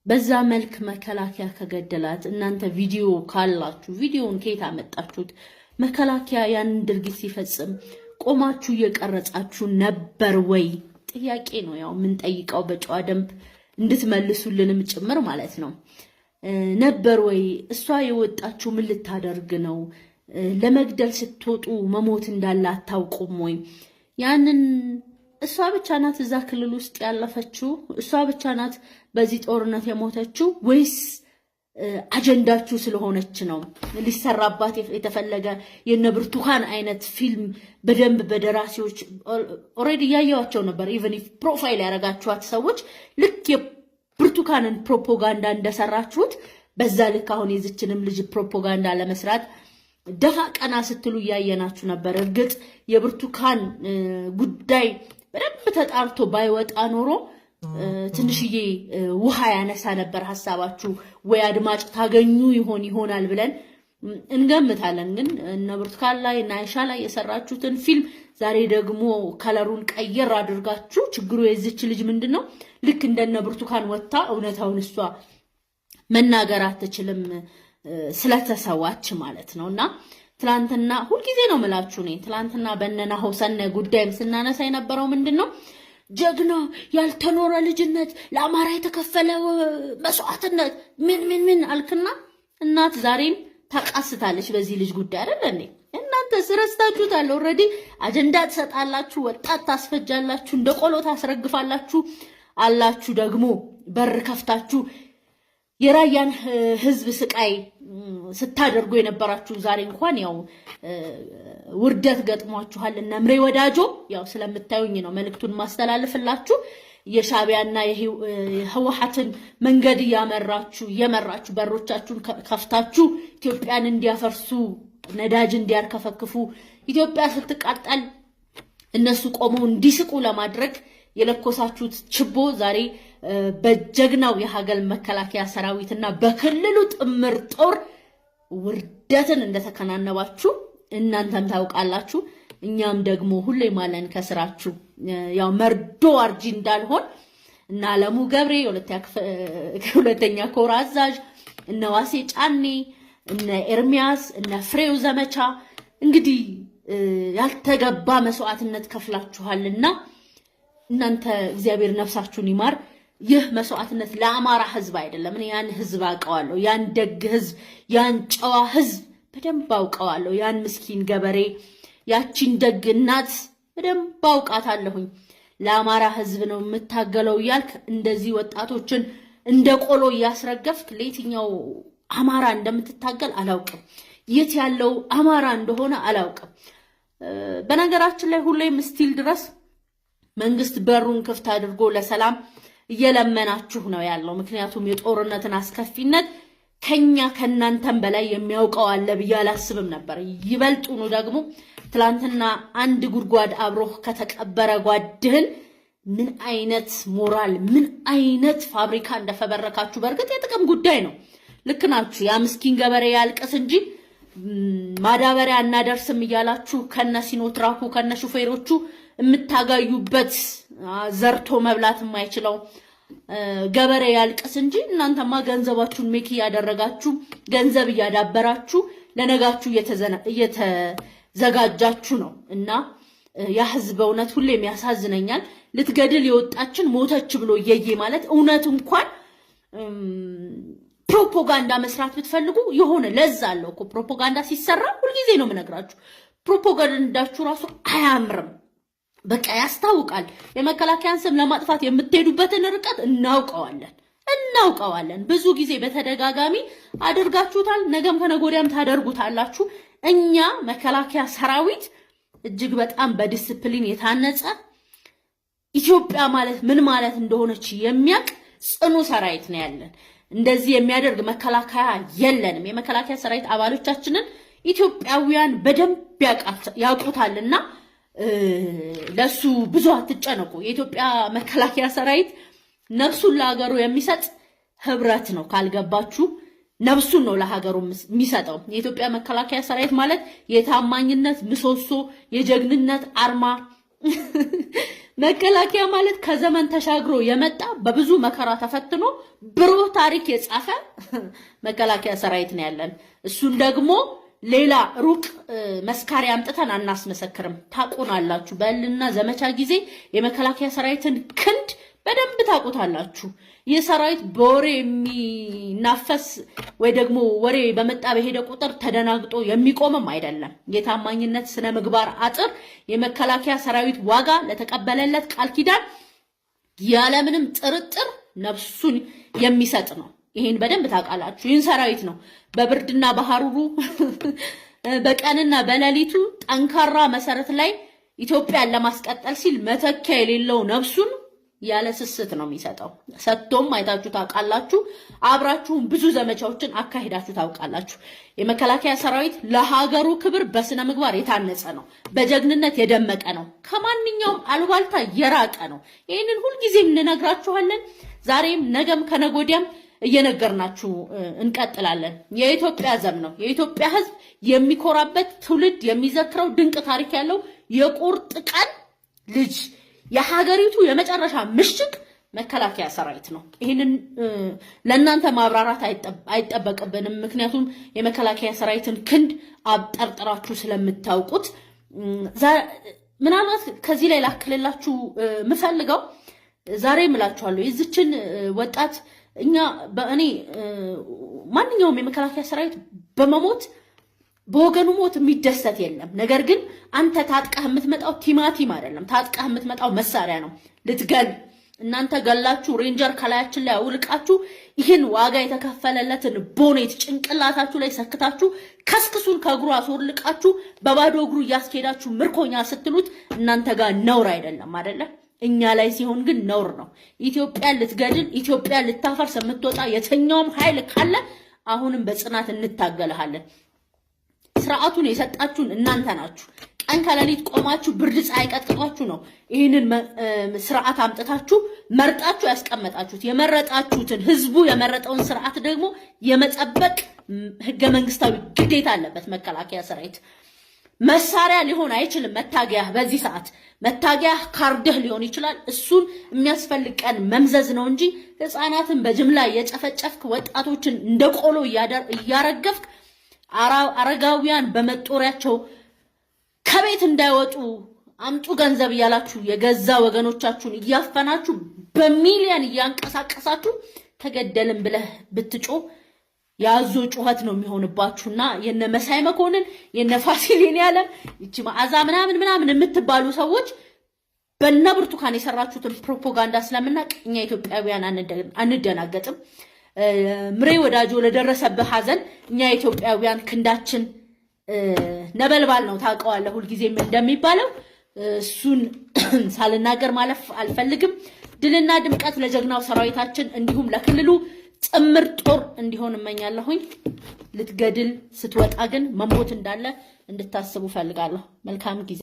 በዛ መልክ መከላከያ ከገደላት እናንተ ቪዲዮ ካላችሁ ቪዲዮውን ከየት አመጣችሁት? መከላከያ ያን ድርጊት ሲፈጽም ቆማችሁ እየቀረጻችሁ ነበር ወይ? ጥያቄ ነው ያው ምን ጠይቀው በጨዋ ደንብ እንድትመልሱልንም ጭምር ማለት ነው። ነበር ወይ? እሷ የወጣችሁ ምን ልታደርግ ነው? ለመግደል ስትወጡ መሞት እንዳለ አታውቁም ወይ? ያንን እሷ ብቻ ናት እዛ ክልል ውስጥ ያለፈችው? እሷ ብቻ ናት በዚህ ጦርነት የሞተችው? ወይስ አጀንዳችሁ ስለሆነች ነው ሊሰራባት የተፈለገ የነ ብርቱካን አይነት ፊልም በደንብ በደራሲዎች ኦሬዲ ያያዋቸው ነበር። ኢቭን ኢፍ ፕሮፋይል ያረጋችኋት ሰዎች ልክ የብርቱካንን ፕሮፓጋንዳ እንደሰራችሁት በዛ ልክ አሁን የዚችንም ልጅ ፕሮፓጋንዳ ለመስራት ደፋ ቀና ስትሉ ያየናችሁ ነበር። እርግጥ የብርቱካን ጉዳይ በደንብ ተጣርቶ ባይወጣ ኖሮ ትንሽዬ ውሃ ያነሳ ነበር ሐሳባችሁ፣ ወይ አድማጭ ታገኙ ይሆናል ብለን እንገምታለን። ግን እነ ብርቱካን ላይ እና አይሻ ላይ የሰራችሁትን ፊልም ዛሬ ደግሞ ከለሩን ቀየር አድርጋችሁ ችግሩ የዚች ልጅ ምንድነው? ልክ እንደነ ብርቱካን ወጣ እውነታውን እሷ መናገር አትችልም ስለተሰዋች ማለት ነውና ትላንትና ሁልጊዜ ነው የምላችሁ እኔ ትላንትና በእነና ሆሰነ ጉዳይም ስናነሳ የነበረው ምንድነው? ጀግና ያልተኖረ ልጅነት ለአማራ የተከፈለ መስዋዕትነት ምን አልክና እናት ዛሬም ታቃስታለች በዚህ ልጅ ጉዳይ አይደል እንዴ? እናንተ ስረስታችሁታል። ኦሬዲ አጀንዳ ትሰጣላችሁ፣ ወጣት ታስፈጃላችሁ፣ እንደ ቆሎ ታስረግፋላችሁ አላችሁ። ደግሞ በር ከፍታችሁ የራያን ህዝብ ስቃይ ስታደርጉ የነበራችሁ ዛሬ እንኳን ያው ውርደት ገጥሟችኋል። እና ምሬ ወዳጆ ያው ስለምታዩኝ ነው መልእክቱን ማስተላለፍላችሁ። የሻቢያና የህወሓትን መንገድ የመራችሁ በሮቻችሁን ከፍታችሁ ኢትዮጵያን እንዲያፈርሱ ነዳጅ እንዲያርከፈክፉ ኢትዮጵያ ስትቃጠል እነሱ ቆመው እንዲስቁ ለማድረግ የለኮሳችሁት ችቦ ዛሬ በጀግናው የሀገር መከላከያ ሰራዊትና በክልሉ ጥምር ጦር ውርደትን እንደተከናነባችሁ እናንተም ታውቃላችሁ። እኛም ደግሞ ሁሌ ማለን ከስራችሁ ያው መርዶ አርጂ እንዳልሆን እና አለሙ ገብሬ ሁለተኛ ኮር አዛዥ እነ ዋሴ ጫኔ እነ ኤርሚያስ እነ ፍሬው ዘመቻ እንግዲህ ያልተገባ መስዋዕትነት ከፍላችኋልና እናንተ እግዚአብሔር ነፍሳችሁን ይማር። ይህ መስዋዕትነት ለአማራ ህዝብ አይደለም። እኔ ያን ህዝብ አውቀዋለሁ። ያን ደግ ህዝብ፣ ያን ጨዋ ህዝብ በደንብ አውቀዋለሁ። ያን ምስኪን ገበሬ፣ ያቺን ደግ እናት በደንብ አውቃታለሁኝ። ለአማራ ህዝብ ነው የምታገለው እያልክ እንደዚህ ወጣቶችን እንደ ቆሎ እያስረገፍክ ለየትኛው አማራ እንደምትታገል አላውቅም። የት ያለው አማራ እንደሆነ አላውቅም። በነገራችን ላይ ሁሌም ስቲል ድረስ መንግስት በሩን ክፍት አድርጎ ለሰላም እየለመናችሁ ነው ያለው። ምክንያቱም የጦርነትን አስከፊነት ከናንተም በላይ የሚያውቀው አለ ብዬ አላስብም ነበር። ይበልጡኑ ደግሞ ትላንትና አንድ ጉድጓድ አብሮህ ከተቀበረ ጓድህን ምን አይነት ሞራል ምን አይነት ፋብሪካ እንደፈበረካችሁ በእርግጥ የጥቅም ጉዳይ ነው። ልክ ናችሁ። ያ ምስኪን ገበሬ ያልቅስ እንጂ ማዳበሪያ እናደርስም እያላችሁ ከነሲኖትራኩ ከነሹፌሮቹ የምታጋዩበት ዘርቶ መብላት የማይችለው ገበሬ ያልቅስ እንጂ እናንተማ ገንዘባችሁን ሜክ ያደረጋችሁ ገንዘብ ያዳበራችሁ ለነጋችሁ እየተዘጋጃችሁ ነው። እና ያ ህዝብ እውነት ሁሌም ያሳዝነኛል። ልትገድል የወጣችን ሞተች ብሎ እየየ ማለት እውነት እንኳን ፕሮፓጋንዳ መስራት ብትፈልጉ የሆነ ለዛ አለው እኮ ፕሮፓጋንዳ ሲሰራ ሁልጊዜ ነው የምነግራችሁ። ፕሮፓጋንዳችሁ ራሱ አያምርም። በቃ ያስታውቃል። የመከላከያን ስም ለማጥፋት የምትሄዱበትን ርቀት እናውቀዋለን። ብዙ ጊዜ በተደጋጋሚ አድርጋችሁታል። ነገም ከነጎዲያም ታደርጉታላችሁ። እኛ መከላከያ ሰራዊት እጅግ በጣም በዲስፕሊን የታነጸ ኢትዮጵያ ማለት ምን ማለት እንደሆነች የሚያውቅ ጽኑ ሰራዊት ነው ያለን። እንደዚህ የሚያደርግ መከላከያ የለንም። የመከላከያ ሰራዊት አባሎቻችንን ኢትዮጵያውያን በደንብ ያውቁታልና ለሱ ብዙ አትጨነቁ። የኢትዮጵያ መከላከያ ሰራዊት ነፍሱን ለሀገሩ የሚሰጥ ህብረት ነው። ካልገባችሁ ነፍሱን ነው ለሀገሩ የሚሰጠው። የኢትዮጵያ መከላከያ ሰራዊት ማለት የታማኝነት ምሰሶ፣ የጀግንነት አርማ መከላከያ ማለት ከዘመን ተሻግሮ የመጣ በብዙ መከራ ተፈትኖ ብሩህ ታሪክ የጻፈ መከላከያ ሰራዊት ነው ያለን። እሱን ደግሞ ሌላ ሩቅ መስካሪ አምጥተን አናስመሰክርም። ታቁናላችሁ። በልና ዘመቻ ጊዜ የመከላከያ ሰራዊትን ክንድ በደንብ ታቁታላችሁ። ይህ ሰራዊት በወሬ የሚናፈስ ወይ ደግሞ ወሬ በመጣ በሄደ ቁጥር ተደናግጦ የሚቆምም አይደለም። የታማኝነት ስነ ምግባር አጥር የመከላከያ ሰራዊት ዋጋ ለተቀበለለት ቃል ኪዳን ያለምንም ጥርጥር ነፍሱን የሚሰጥ ነው። ይሄን በደንብ ታውቃላችሁ። ይህን ሰራዊት ነው በብርድና በሐሩሩ በቀንና በሌሊቱ ጠንካራ መሰረት ላይ ኢትዮጵያን ለማስቀጠል ሲል መተኪያ የሌለው ነፍሱን ያለ ስስት ነው የሚሰጠው። ሰጥቶም አይታችሁ ታውቃላችሁ። አብራችሁም ብዙ ዘመቻዎችን አካሂዳችሁ ታውቃላችሁ። የመከላከያ ሰራዊት ለሀገሩ ክብር በስነ ምግባር የታነጸ ነው። በጀግንነት የደመቀ ነው። ከማንኛውም አሉባልታ የራቀ ነው። ይህንን ሁልጊዜም እንነግራችኋለን። ዛሬም ነገም ከነጎዲያም እየነገርናችሁ እንቀጥላለን። የኢትዮጵያ ዘብ ነው። የኢትዮጵያ ሕዝብ የሚኮራበት ትውልድ የሚዘክረው ድንቅ ታሪክ ያለው የቁርጥ ቀን ልጅ የሀገሪቱ የመጨረሻ ምሽግ መከላከያ ሰራዊት ነው። ይህንን ለእናንተ ማብራራት አይጠበቅብንም። ምክንያቱም የመከላከያ ሰራዊትን ክንድ አብጠርጥራችሁ ስለምታውቁት። ምናልባት ከዚህ ላይ ላክልላችሁ ምፈልገው ዛሬ እምላችኋለሁ የዚችን ወጣት እኛ በእኔ ማንኛውም የመከላከያ ሰራዊት በመሞት በወገኑ ሞት የሚደሰት የለም። ነገር ግን አንተ ታጥቀህ የምትመጣው ቲማቲም አይደለም። ታጥቀህ የምትመጣው መሳሪያ ነው ልትገል። እናንተ ገላችሁ ሬንጀር ከላያችን ላይ አውልቃችሁ ይህን ዋጋ የተከፈለለትን ቦኔት ጭንቅላታችሁ ላይ ሰክታችሁ ከስክሱን ከእግሩ አስወልቃችሁ በባዶ እግሩ እያስኬዳችሁ ምርኮኛ ስትሉት እናንተ ጋር ነውር አይደለም አይደለም? እኛ ላይ ሲሆን ግን ነውር ነው። ኢትዮጵያን ልትገድል ኢትዮጵያን ልታፈርስ የምትወጣ የትኛውም ኃይል ካለ አሁንም በጽናት እንታገልሃለን። ስርዓቱን የሰጣችሁን እናንተ ናችሁ። ቀን ከሌሊት ቆማችሁ ብርድ ፀሐይ ቀጥቅጧችሁ ነው ይህንን ስርዓት አምጥታችሁ መርጣችሁ ያስቀመጣችሁት። የመረጣችሁትን ህዝቡ የመረጠውን ስርዓት ደግሞ የመጠበቅ ህገ መንግስታዊ ግዴታ አለበት መከላከያ ሰራዊት። መሳሪያ ሊሆን አይችልም መታገያ። በዚህ ሰዓት መታገያ ካርድህ ሊሆን ይችላል። እሱን የሚያስፈልግ ቀን መምዘዝ ነው እንጂ ህፃናትን በጅምላ የጨፈጨፍክ ወጣቶችን እንደቆሎ እያረገፍክ አረጋውያን በመጦሪያቸው ከቤት እንዳይወጡ አምጡ ገንዘብ እያላችሁ የገዛ ወገኖቻችሁን እያፈናችሁ በሚሊዮን እያንቀሳቀሳችሁ ተገደልን ብለህ ብትጮ ያዞ ጩኸት ነው የሚሆንባችሁና የነ መሳይ መኮንን የነ ፋሲሌን ያለ እቺ መዓዛ ምናምን የምትባሉ ሰዎች በእነ ብርቱካን የሰራችሁትን ፕሮፓጋንዳ ስለምናቅ እኛ ኢትዮጵያውያን አንደናገጥም። ምሬ ወዳጆ ለደረሰብህ ሐዘን እኛ ኢትዮጵያውያን ክንዳችን ነበልባል ነው። ታውቀዋለህ ሁልጊዜም እንደሚባለው እሱን ሳልናገር ማለፍ አልፈልግም። ድልና ድምቀት ለጀግናው ሰራዊታችን እንዲሁም ለክልሉ ጥምር ጦር እንዲሆን እመኛለሁኝ። ልትገድል ስትወጣ ግን መሞት እንዳለ እንድታስቡ ፈልጋለሁ። መልካም ጊዜ